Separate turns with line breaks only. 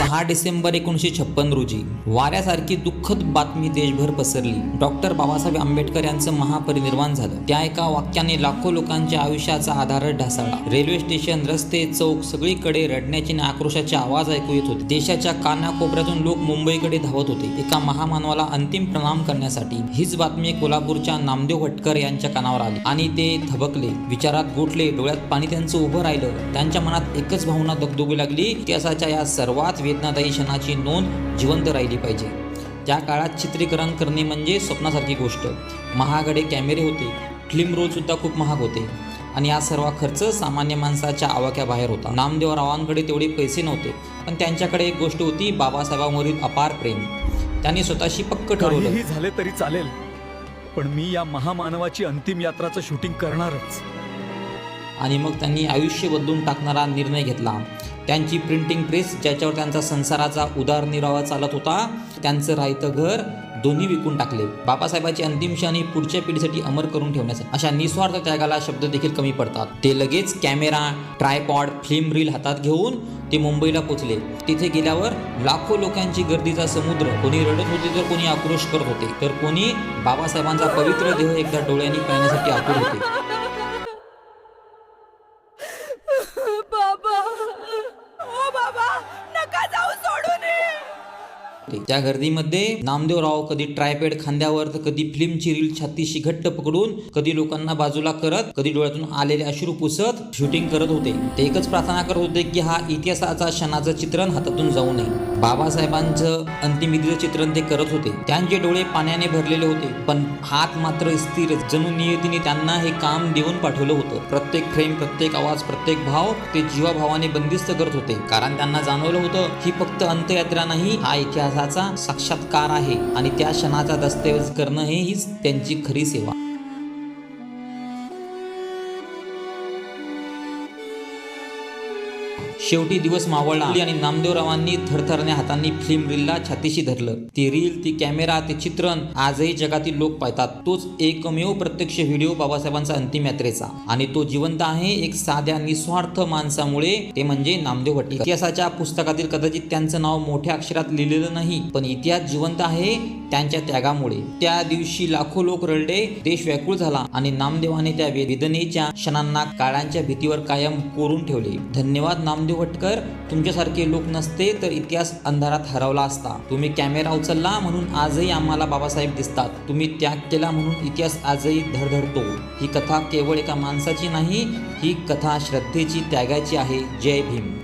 6 डिसेंबर 1956 रोजी वाऱ्यासारखी दुःखद बातमी देशभर पसरली। डॉक्टर बाबासाहेब आंबेडकर यांचं महापरिनिर्वाण झालं। त्या एका वाक्याने लाखो लोकांच्या आयुष्याचा आधारच ढासळला। रेल्वे स्टेशन, रस्ते, चौक सगळीकडे रडण्याचे आणि आक्रोशाचे आवाज ऐकू येत होते। देशाच्या कानाकोपऱ्यातून लोक मुंबईकडे धावत होते एका महामानवाला अंतिम प्रणाम करण्यासाठी। हीच बातमी कोल्हापूरच्या नामदेव भटकर यांच्या कानावर आली आणि ते थबकले, विचारात गोठले, डोळ्यात पाणी त्यांचं उभं राहिलं। त्यांच्या मनात एकच भावना दगदगू लागली, इतिहासाच्या या सर्वात वेदनादायी क्षणाची नोंद जिवंत राहिली पाहिजे। त्या काळात चित्रीकरण करणे म्हणजे स्वप्नासारखी गोष्ट। महागडे कॅमेरे होते, फिल्म रोल सुद्धा खूप महाग होते आणि हा सर्व खर्च सामान्य माणसाच्या आवाक्याबाहेर होता। नामदेवरावांकडे तेवढे पैसे नव्हते, पण त्यांच्याकडे एक गोष्ट होती, बाबासाहेबांवरील अपार प्रेम। त्यांनी स्वतःशी पक्क ठरवलं,
काहीही झाले तरी चालेल, पण मी या महामानवाची अंतिम यात्राचं शूटिंग करणारच।
आणि मग त्यांनी आयुष्य बदलून टाकणारा निर्णय घेतला। त्यांची प्रिंटिंग प्रेस, ज्याच्यावर त्यांचा संसाराचा उदरनिर्वाह चालत होता, त्यांचं राहतं घर दोन्ही विकून टाकले। बाबासाहेबांची अंतिम क्षणी पुढच्या पिढीसाठी अमर करून ठेवण्यासाठी अशा निस्वार्थ त्यागाला शब्द देखील कमी पडतात। ते लगेच कॅमेरा, ट्रायपॉड, फिल्म रील हातात घेऊन ते मुंबईला पोचले। तिथे गेल्यावर लाखो लोकांची गर्दीचा समुद्र, कोणी रडत होते तर कोणी आक्रोश करत होते, तर कोणी बाबासाहेबांचा पवित्र देह एकदा डोळ्यांनी पाहण्यासाठी आतुर होते। त्या गर्दीमध्ये नामदेवराव कधी ट्रायपॅड खांद्यावर तर कधी फिल्मची रील छातीशी घट्ट पकडून, कधी लोकांना बाजूला करत, कधी डोळ्यातून आलेले अश्रू पुसत शूटिंग करत होते। ते एकच प्रार्थना करत होते की हा इतिहासाचा क्षणाचं चित्रण हातातून जाऊ नये। बाबासाहेबांचं अंतिमविधीचं चित्रण ते करत होते। त्यांचे डोळे पाण्याने भरलेले होते, पण हात मात्र स्थिर, जणू नियतीने त्यांना हे काम देऊन पाठवलं होतं। प्रत्येक फ्रेम, प्रत्येक आवाज, प्रत्येक भाव ते जीवाभावाने बंदिस्त करत होते, कारण त्यांना जाणवलं होतं ही फक्त अंत्ययात्रा नाही, हा इतिहासाचा साक्षात्कार आहे आणि त्या क्षणाचा दस्तऐवज करणं हीच त्यांची खरी सेवा। शेवटी दिवस मावळला आणि नामदेवरावांनी थरथरण्या हातांनी फिल्म रीलला छातीशी धरलं। ती रील, ती कॅमेरा, ते चित्रण आजही जगातील लोक पाहतात। तोच एकमेव प्रत्यक्ष व्हिडिओ बाबासाहेबांचा अंतिम यात्रेचा, आणि तो जिवंत आहे एक साध्या निस्वार्थ माणसामुळे, ते म्हणजे नामदेव भटकर। इतिहासाच्या पुस्तकातील कदाचित त्यांचं नाव मोठ्या अक्षरात लिहिलेलं नाही, पण इतिहास जिवंत आहे त्यांच्या त्यागामुळे। त्या दिवशी लाखो लोक रडले, देश व्याकुळ झाला आणि नामदेवाने त्या वेदनेच्या क्षणांना काळाच्या भीतीवर कायम कोरून ठेवले। धन्यवाद नामदेव भटकर, तुमच्यासारखे लोक नसते तर इतिहास अंधारात हरवला असता। तुम्ही कॅमेरा उचलला म्हणून आजही आम्हाला बाबासाहेब दिसतात, तुम्ही त्याग केला म्हणून इतिहास आजही धडधडतो। ही कथा केवळ एका माणसाची नाही, ही कथा श्रद्धेची, त्यागाची आहे। जय भीम।